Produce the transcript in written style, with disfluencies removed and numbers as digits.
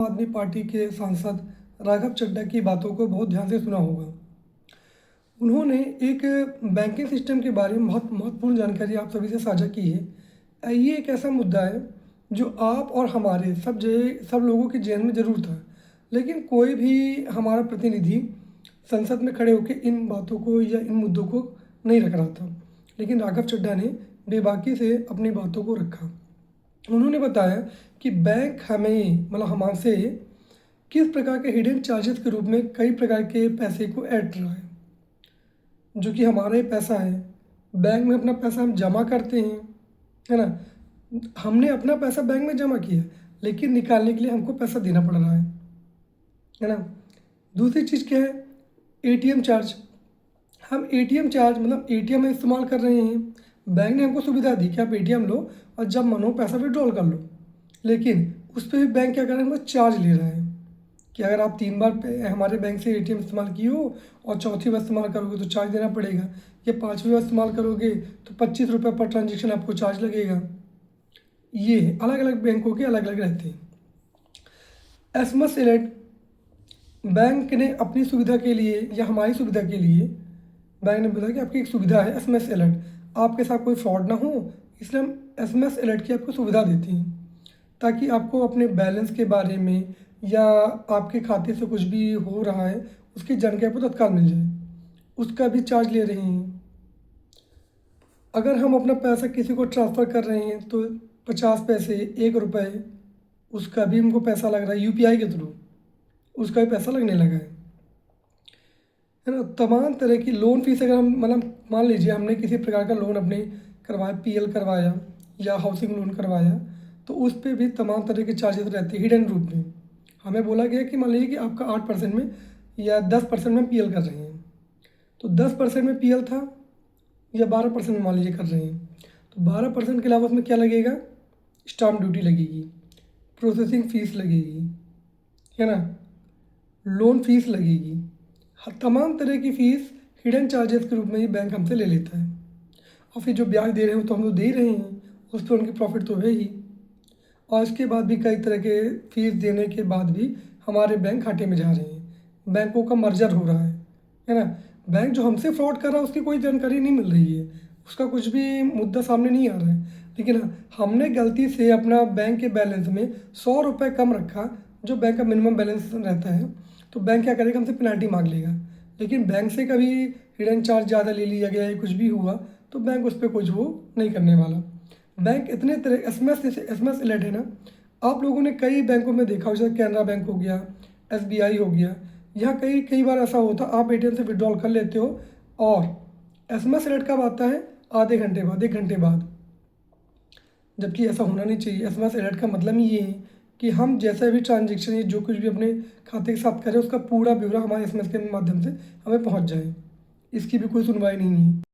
आदमी पार्टी के सांसद राघव चड्ढा की बातों को बहुत ध्यान से सुना होगा। उन्होंने एक बैंकिंग सिस्टम के बारे में बहुत महत्वपूर्ण जानकारी आप सभी से साझा की है। ये एक ऐसा मुद्दा है जो आप और हमारे सब लोगों के जेहन में ज़रूर था, लेकिन कोई भी हमारा प्रतिनिधि संसद में खड़े होकर इन बातों को या इन मुद्दों को नहीं रख रहा था। लेकिन राघव चड्ढा ने बेबाकी से अपनी बातों को रखा। उन्होंने बताया कि बैंक हमसे किस प्रकार के हिडन चार्जेस के रूप में कई प्रकार के पैसे को ऐड रहा है, जो कि हमारा ही पैसा है। बैंक में अपना पैसा हम जमा करते हैं, है ना। हमने अपना पैसा बैंक में जमा किया, लेकिन निकालने के लिए हमको पैसा देना पड़ रहा है ना। दूसरी चीज़ क्या है, एटीएम चार्ज। हम एटीएम चार्ज एटीएम में इस्तेमाल कर रहे हैं। बैंक ने हमको सुविधा दी कि आप एटीएम लो और जब मन हो पैसा विड्रॉल कर लो, लेकिन उस पर भी बैंक क्या कर रहा है, हमको चार्ज ले रहा है कि अगर आप 3 बार हमारे बैंक से एटीएम इस्तेमाल किए हो और चौथी बार इस्तेमाल करोगे तो चार्ज देना पड़ेगा, या 5वीं बार इस्तेमाल करोगे तो 25 रुपये पर ट्रांजेक्शन आपको चार्ज लगेगा। ये अलग अलग बैंकों के अलग अलग रहते हैं। एसएमएस अलर्ट, बैंक ने अपनी सुविधा के लिए या हमारी सुविधा के लिए बैंक ने बताया कि आपकी एक सुविधा है एसएमएस अलर्ट, आपके साथ कोई फ्रॉड ना हो, इसलिए हम एसएमएस अलर्ट की आपको सुविधा देते हैं, ताकि आपको अपने बैलेंस के बारे में या आपके खाते से कुछ भी हो रहा है उसकी जानकारी आपको तत्काल मिल जाए। उसका भी चार्ज ले रहे हैं। अगर हम अपना पैसा किसी को ट्रांसफ़र कर रहे हैं तो 50 पैसे, 1 रुपये, उसका भी हमको पैसा लग रहा है यूपीआई के थ्रू, उसका भी पैसा लगने लगा है ना। तमाम तरह की लोन फीस, अगर हम मान लीजिए हमने किसी प्रकार का लोन अपने करवाया, पीएल करवाया या हाउसिंग लोन करवाया, तो उस पर भी तमाम तरह के चार्जेस रहते हैं हिडन रूप में। हमें बोला गया कि मान लीजिए कि आपका 8% में या 10% में पीएल कर रहे हैं, तो 10% में पीएल था या 12% में मान लीजिए कर रहे हैं, तो 12% के अलावा उसमें क्या लगेगा, स्टाम्प ड्यूटी लगेगी, प्रोसेसिंग फ़ीस लगेगी, है ना, लोन फीस लगेगी। तमाम तरह की फ़ीस हिडन चार्जेस के रूप में ही बैंक हमसे ले लेता है। और फिर जो ब्याज दे रहे हो तो हम लोग दे ही रहे हैं, उस पर उनकी प्रॉफिट तो है ही। और इसके बाद भी कई तरह के फीस देने के बाद भी हमारे बैंक घाटे में जा रहे हैं। बैंकों का मर्जर हो रहा है ना। बैंक जो हमसे फ्रॉड कर रहा है उसकी कोई जानकारी नहीं मिल रही है, उसका कुछ भी मुद्दा सामने नहीं आ रहा है। लेकिन हमने गलती से अपना बैंक के बैलेंस में 100 रुपये कम रखा, जो बैंक का मिनिमम बैलेंस रहता है, तो बैंक क्या करेगा, हमसे पेनल्टी मांग लेगा। लेकिन बैंक से कभी हिडन चार्ज ज़्यादा ले लिया गया या कुछ भी हुआ तो बैंक उस पर कुछ वो नहीं करने वाला। बैंक इतने तरह एसएमएस अलर्ट है ना, आप लोगों ने कई बैंकों में देखा हो, जैसे कैनरा बैंक हो गया, एसबीआई हो गया, यहाँ कई बार ऐसा होता आप एटीएम से विड्रॉल कर लेते हो और एसएमएस अलर्ट कब आता है, आधे घंटे बाद, 1 घंटे बाद, जबकि ऐसा होना नहीं चाहिए। एसएमएस अलर्ट का मतलब ही ये है कि हम जैसा भी ट्रांजेक्शन या जो कुछ भी अपने खाते के साथ करें उसका पूरा ब्यौरा हमारे एसएमएस के माध्यम से हमें पहुंच जाए। इसकी भी कोई सुनवाई नहीं है।